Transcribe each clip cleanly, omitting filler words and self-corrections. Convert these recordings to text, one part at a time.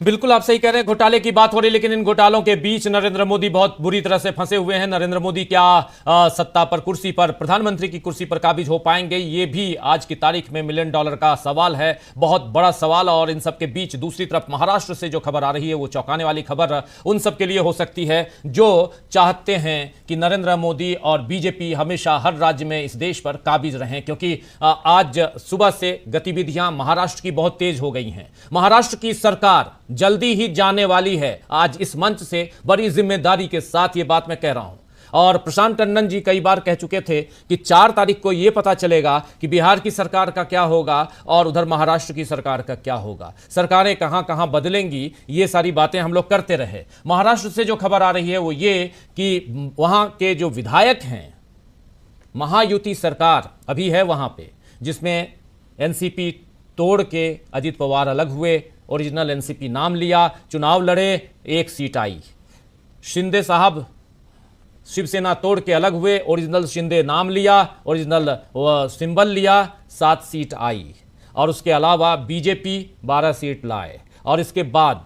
बिल्कुल आप सही कह रहे हैं, घोटाले की बात हो रही है, लेकिन इन घोटालों के बीच नरेंद्र मोदी बहुत बुरी तरह से फंसे हुए हैं। नरेंद्र मोदी क्या सत्ता पर, कुर्सी पर, प्रधानमंत्री की कुर्सी पर काबिज हो पाएंगे? ये भी आज की तारीख में $1 मिलियन का सवाल है, बहुत बड़ा सवाल। और इन सब के बीच दूसरी तरफ महाराष्ट्र से जो खबर आ रही है वो चौंकाने वाली खबर उन सब के लिए हो सकती है जो चाहते हैं कि नरेंद्र मोदी और बीजेपी हमेशा हर राज्य में इस देश पर काबिज रहें, क्योंकि आज सुबह से गतिविधियां महाराष्ट्र की बहुत तेज हो गई हैं। महाराष्ट्र की सरकार जल्दी ही जाने वाली है। आज इस मंच से बड़ी जिम्मेदारी के साथ यह बात मैं कह रहा हूं। और प्रशांत टंडन जी कई बार कह चुके थे कि 4 तारीख को यह पता चलेगा कि बिहार की सरकार का क्या होगा और उधर महाराष्ट्र की सरकार का क्या होगा, सरकारें कहां कहां बदलेंगी। ये सारी बातें हम लोग करते रहे। महाराष्ट्र से जो खबर आ रही है वो ये कि वहां के जो विधायक हैं, महायुति सरकार अभी है वहां पे, जिसमें एनसीपी तोड़ के अजित पवार अलग हुए, ओरिजिनल एनसीपी नाम लिया, चुनाव लड़े, 1 सीट आई। शिंदे साहब शिवसेना तोड़ के अलग हुए, ओरिजिनल शिंदे नाम लिया, ओरिजिनल सिंबल लिया, 7 सीट आई। और उसके अलावा बीजेपी 12 सीट लाए। और इसके बाद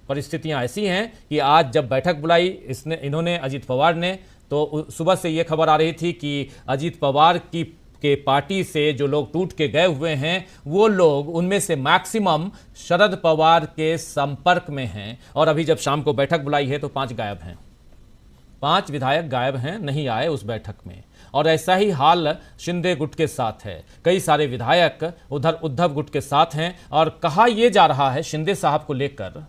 परिस्थितियां ऐसी हैं कि आज जब बैठक बुलाई इन्होंने अजित पवार ने, तो सुबह से यह खबर आ रही थी कि अजित पवार के पार्टी से जो लोग टूट के गए हुए हैं वो लोग, उनमें से मैक्सिमम शरद पवार के संपर्क में हैं। और अभी जब शाम को बैठक बुलाई है तो 5 गायब हैं, 5 विधायक गायब हैं, नहीं आए उस बैठक में। और ऐसा ही हाल शिंदे गुट के साथ है। कई सारे विधायक उधर उद्धव गुट के साथ हैं। और कहा यह जा रहा है शिंदे साहब को लेकर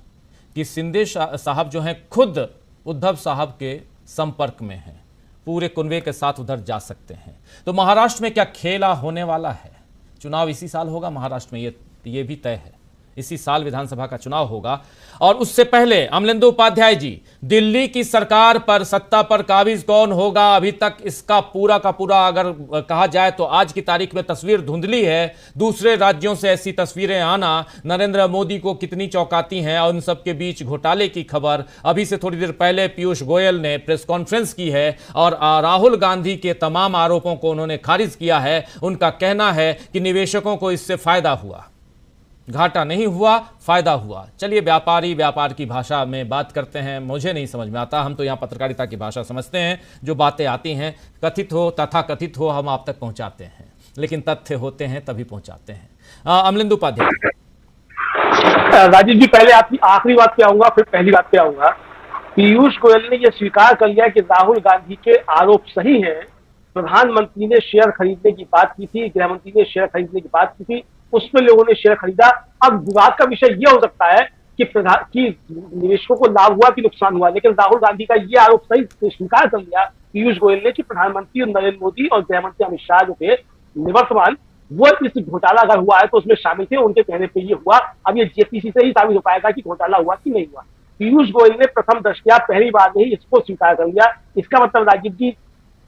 कि शिंदे साहब जो हैं खुद उद्धव साहब के संपर्क में हैं, पूरे कुनबे के साथ उधर जा सकते हैं। तो महाराष्ट्र में क्या खेला होने वाला है? चुनाव इसी साल होगा महाराष्ट्र में, ये भी तय है। इसी साल विधानसभा का चुनाव होगा। और उससे पहले अमलेंदु उपाध्याय जी, दिल्ली की सरकार पर, सत्ता पर काबिज कौन होगा, अभी तक इसका पूरा का पूरा अगर कहा जाए तो आज की तारीख में तस्वीर धुंधली है। दूसरे राज्यों से ऐसी तस्वीरें आना नरेंद्र मोदी को कितनी चौंकाती हैं। और उन सब के बीच घोटाले की खबर अभी से थोड़ी देर पहले पीयूष गोयल ने प्रेस कॉन्फ्रेंस की है और राहुल गांधी के तमाम आरोपों को उन्होंने खारिज किया है। उनका कहना है कि निवेशकों को इससे फायदा हुआ, घाटा नहीं हुआ, फायदा हुआ। चलिए व्यापार की भाषा में बात करते हैं। मुझे नहीं समझ में आता, हम तो यहाँ पत्रकारिता की भाषा समझते हैं। जो बातें आती हैं कथित हो तथा कथित हो हम आप तक पहुंचाते हैं, लेकिन तथ्य होते हैं तभी पहुंचाते हैं। अमलेंदु उपाध्याय। राजीव जी, पहले आपकी आखिरी बात पे आऊंगा, फिर पहली बात पे आऊंगा। पीयूष गोयल ने यह स्वीकार कर लिया कि राहुल गांधी के आरोप सही हैं। प्रधानमंत्री ने शेयर खरीदने की बात की थी, गृहमंत्री ने शेयर खरीदने की बात की थी, उसमें लोगों ने शेयर खरीदा। अब विवाद का विषय यह हो सकता है कि निवेशकों को लाभ हुआ कि नुकसान हुआ, लेकिन राहुल गांधी का यह आरोप सही स्वीकार कर लिया पीयूष गोयल ने कि प्रधानमंत्री नरेंद्र मोदी और गृहमंत्री अमित शाह जो थे निवर्तमान, वो इस घोटाला अगर हुआ है तो उसमें शामिल थे। उनके कहने पर यह हुआ। अब ये जेपीसी से ही साबित हो पाएगा कि घोटाला हुआ कि नहीं हुआ। पीयूष गोयल ने प्रथम दृष्टया पहली बार में ही इसको स्वीकार कर लिया। इसका मतलब राजीव जी,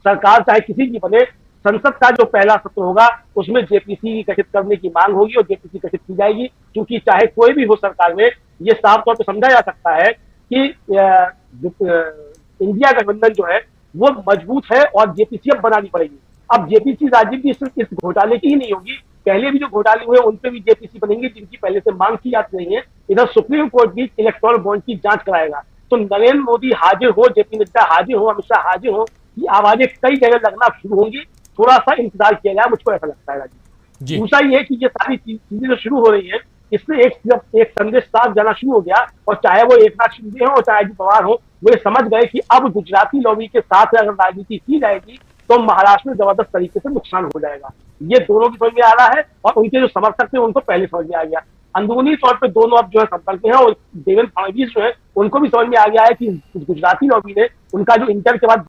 सरकार चाहे किसी की बने, संसद का जो पहला सत्र होगा उसमें जेपीसी गठित करने की मांग होगी और जेपीसी गठित की जाएगी। क्योंकि चाहे कोई भी हो सरकार में, ये साफ तौर पर समझा जा सकता है कि इंडिया गठबंधन जो है वो मजबूत है और जेपीसी अब बनानी पड़ेगी। अब जेपीसी राजीव जी सिर्फ इस घोटाले की ही नहीं होगी, पहले भी जो घोटाले हुए उन पे भी जेपीसी बनेंगे जिनकी पहले से मांग की जाती रही है। इधर सुप्रीम कोर्ट भी इलेक्टोरल बॉन्ड की जांच कराएगा। तो नरेंद्र मोदी हाजिर हो, जेपी नड्डा हाजिर हो, अमित शाह हाजिर हो, ये आवाजें कई जगह लगना शुरू होंगी। थोड़ा सा इंतजार किया जाए, मुझको ऐसा लगता है राजीव। दूसरा ये है कि ये सारी चीजें जो शुरू हो रही है, इससे एक संदेश साफ जाना शुरू हो गया। और चाहे वो एकनाथ शिंदे हो और चाहे अजित पवार हो, वो ये समझ गए कि अब गुजराती लॉबी के साथ अगर राजनीति की जाएगी तो महाराष्ट्र में जबरदस्त तरीके से नुकसान हो जाएगा। ये दोनों की समझ में आ रहा है और उनके जो समर्थक थे उनको पहले समझ में आ गया। अंदरूनी तौर पर दोनों अब जो है संपर्क में है और देवेंद्र फडणवीस जो है उनको भी समझ में आ गया है कि गुजराती लॉबी ने उनका जो इंटर के बाद